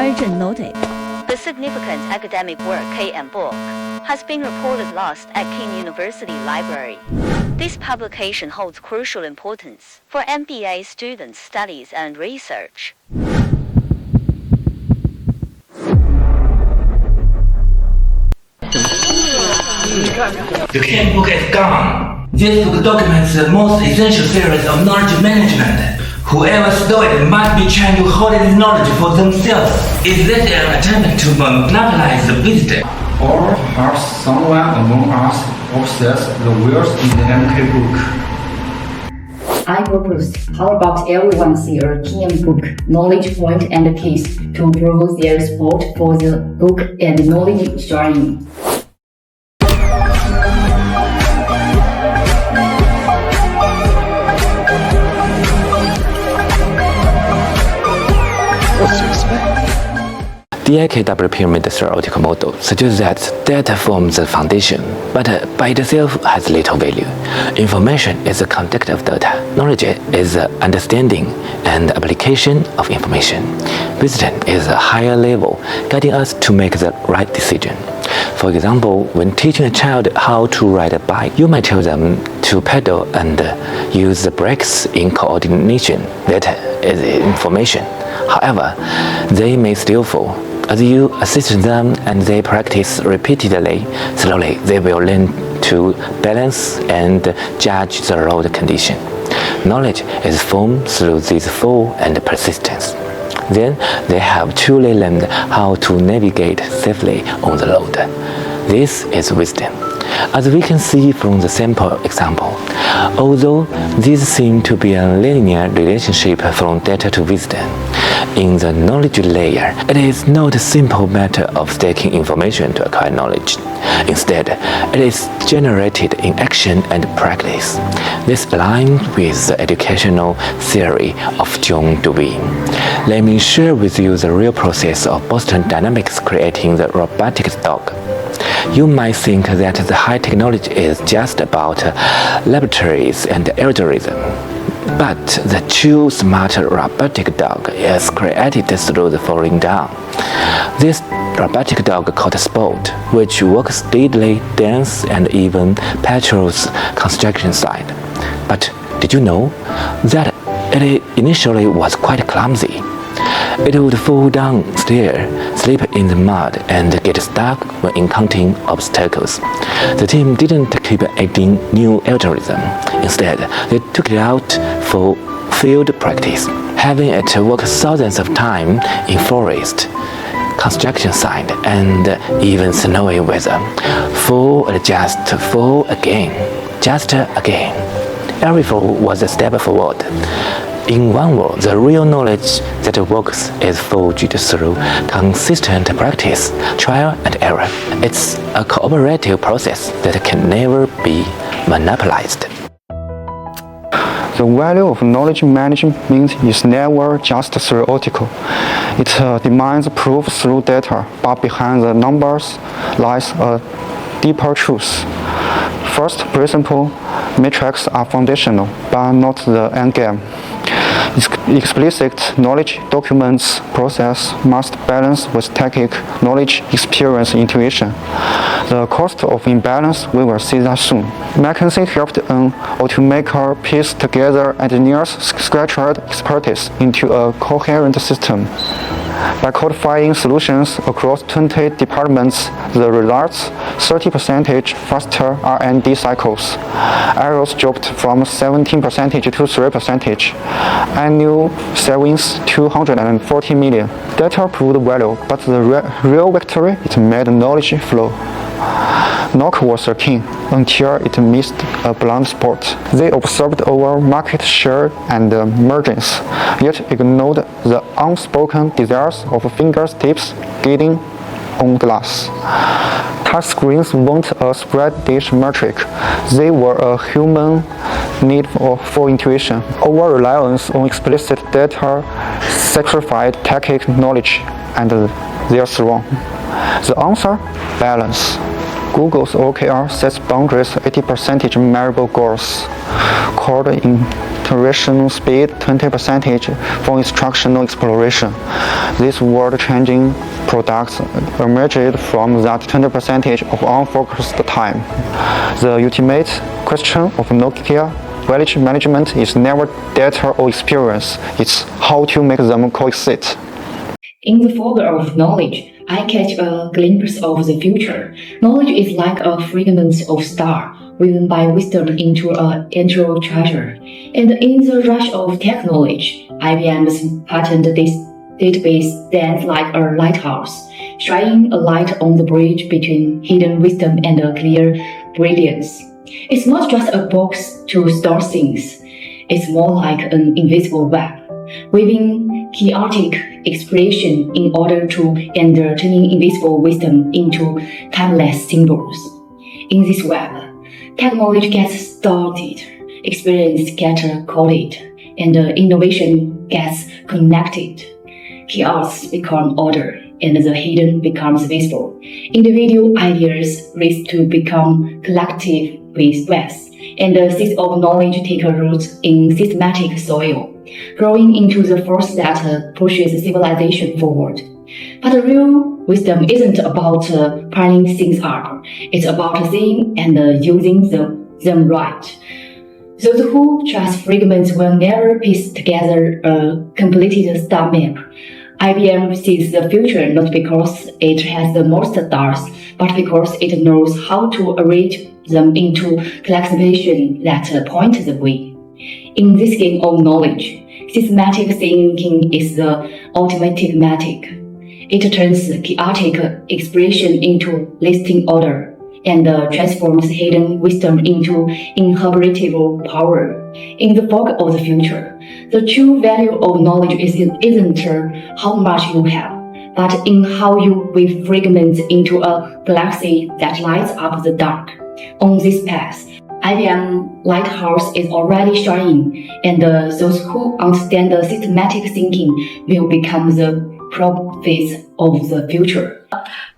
Urgent notice. The significant academic work KM book has been reported lost at King University Library. This publication holds crucial importance for MBA students' studies and research. The KM book is gone. This book documents the most essential theories of knowledge management. Whoever stole it must be trying to hold this knowledge for themselves. Is this an attempt to monopolize the wisdom? Or perhaps someone among us possesses the words in the MK book. I propose, how about everyone see a KM book, knowledge point and case to prove their support for the book and knowledge sharing. The IKW pyramid theoretical model suggests that data forms the foundation, but by itself has little value. Information is the conduct of data. Knowledge is the understanding and application of information. Wisdom is a higher level, guiding us to make the right decision. For example, when teaching a child how to ride a bike, you might tell them to pedal and use the brakes in coordination. That is information. However, they may still fall. As you assist them and they practice repeatedly, slowly they will learn to balance and judge the road condition. Knowledge is formed through this fall and persistence. Then they have truly learned how to navigate safely on the road. This is wisdom. As we can see from the sample example, although these seem to be a linear relationship from data to wisdom, in the knowledge layer, it is not a simple matter of staking information to acquire knowledge. Instead, it is generated in action and practice. This aligns with the educational theory of John Dewey. Let me share with you the real process of Boston Dynamics creating the robotic dog. You might think that the high technology is just about laboratories and algorithms. But the true smart robotic dog is created through the falling down. This robotic dog called Spot, which walks steadily, dances, and even patrols construction site. But did you know that it initially was quite clumsy? It would fall down stairs, slip in the mud, and get stuck when encountering obstacles. The team didn't keep adding new algorithm. Instead, they took it out for field practice, having it work thousands of times in forest, construction site, and even snowy weather. Fall and just fall again, just again. Every fall was a step forward. In one word, the real knowledge that works is forged through consistent practice, trial and error. It's a cooperative process that can never be monopolized. The value of knowledge management means it's never just theoretical. It demands proof through data, but behind the numbers lies a deeper truth. First principle, metrics are foundational, but not the endgame. Explicit knowledge documents process must balance with tactic, knowledge, experience, intuition. The cost of imbalance, we will see that soon. McKinsey helped an automaker piece together engineers' scattered expertise into a coherent system. By codifying solutions across 20 departments, the results 30% faster R&D cycles. Errors dropped from 17% to 3%. Annual savings 240 million. Data proved value, but the real victory is made knowledge flow. Knock was a king until it missed a blind spot. They observed over market share and margins, yet ignored the unspoken desires of fingertips getting on glass. Touch screens weren't a spread dish metric. They were a human need for intuition. Over-reliance on explicit data sacrificed tactic knowledge, and there's wrong. The answer? Balance. Google's OKR sets boundaries 80% measurable goals, called iteration speed 20% for instructional exploration. These world-changing products emerged from that 20% of unfocused time. The ultimate question of Nokia knowledge management is never data or experience, it's how to make them coexist. In the fog of knowledge, I catch a glimpse of the future. Knowledge is like a fragment of star, woven by wisdom into an eternal treasure. And in the rush of tech knowledge, IBM's patent database stands like a lighthouse, shining a light on the bridge between hidden wisdom and a clear brilliance. It's not just a box to store things. It's more like an invisible web, weaving chaotic expression in order to and turning invisible wisdom into timeless symbols. In this web, technology gets started, experience gets coded, and innovation gets connected. Chaos becomes order, and the hidden becomes visible. Individual ideas race to become collective wealth, and the seeds of knowledge take root in systematic soil, growing into the force that pushes civilization forward. But the real wisdom isn't about piling things up. It's about seeing and using them right. Those who trust fragments will never piece together a completed star map. IBM sees the future not because it has the most stars, but because it knows how to arrange them into classification that point the way. In this game of knowledge, systematic thinking is the ultimate magic. It turns chaotic expression into listing order and transforms hidden wisdom into inheritable power. In the fog of the future, the true value of knowledge isn't how much you have, but in how you weave fragments into a galaxy that lights up the dark. On this path, IBM Lighthouse is already shining, and those who understand the systematic thinking will become the prophets of the future.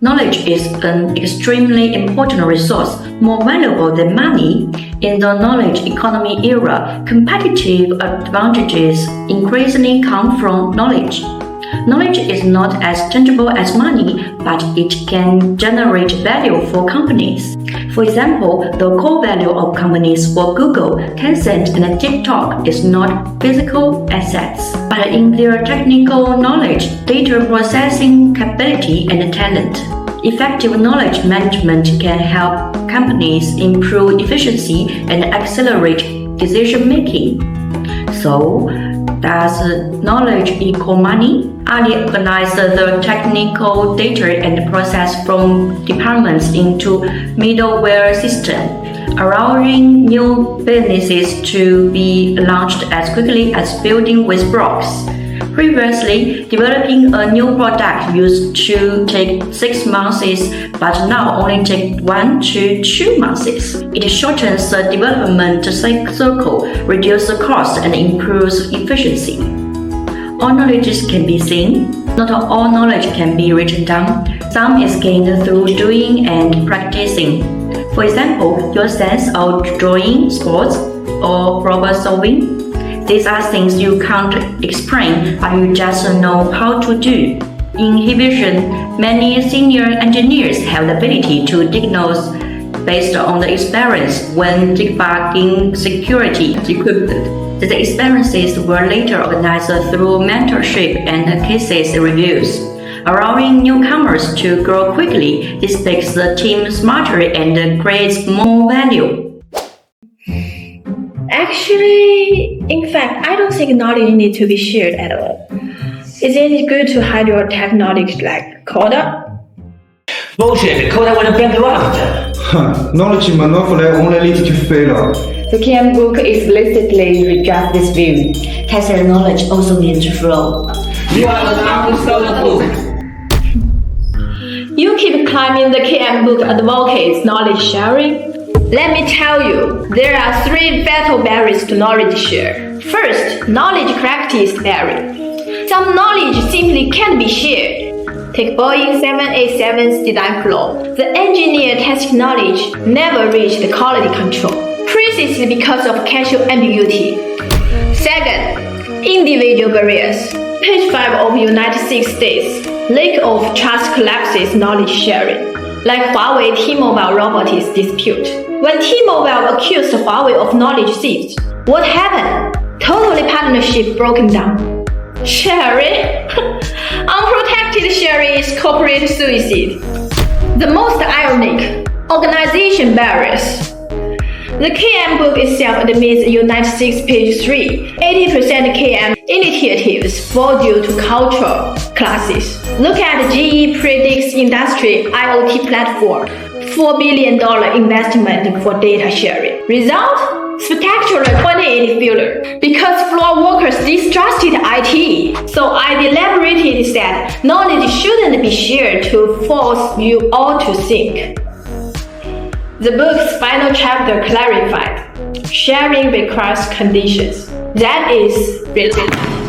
Knowledge is an extremely important resource, more valuable than money. In the knowledge economy era, competitive advantages increasingly come from knowledge. Knowledge is not as tangible as money, but it can generate value for companies. For example, the core value of companies for Google, Tencent, and TikTok is not physical assets, but in their technical knowledge, data processing capability, and talent. Effective knowledge management can help companies improve efficiency and accelerate decision-making. So, does knowledge equal money? Ali organized the technical data and process from departments into middleware system, allowing new businesses to be launched as quickly as building with blocks. Previously, developing a new product used to take 6 months, but now only take 1 to 2 months. It shortens the development cycle, reduces cost, and improves efficiency. All knowledge can be seen. Not all knowledge can be written down. Some is gained through doing and practicing. For example, your sense of drawing, sports, or problem solving. These are things you can't explain, but you just know how to do. In Hivision, many senior engineers have the ability to diagnose based on the experience when debugging security equipment. The experiences were later organized through mentorship and cases reviews, allowing newcomers to grow quickly. This makes the team smarter and creates more value. Actually, in fact, I don't think knowledge needs to be shared at all. Isn't it good to hide your tech knowledge like Coda? Bullshit, Coda went bankrupt. Knowledge monopoly only leads to failure. The KM book explicitly rejects this view. Tacit knowledge also needs to flow. You are the unstolen book. You keep climbing the KM book advocates knowledge sharing. Let me tell you, there are 3 fatal barriers to knowledge share. First, knowledge practice barrier. Some knowledge simply can't be shared. Take Boeing 787's design flaw. The engineer testing knowledge never reached the quality control, precisely because of casual ambiguity. Individual barriers. Page 5 of United States. Lack of trust collapses knowledge sharing. Like Huawei T-Mobile robotics dispute. When T-Mobile accused Huawei of knowledge thieves, what happened? Totally partnership broken down. Sharing? Unprotected sharing is corporate suicide. The most ironic, organization barriers. The KM book itself admits United States page 3. 80% KM initiatives fall due to cultural classes. Look at GE predicts industry IoT platform, $4 billion investment for data sharing. Result? Spectacular 2080 failure. Because floor workers distrusted IT. So I deliberated that knowledge shouldn't be shared to force you all to think. The book's final chapter clarified. Sharing requires conditions. That is, related.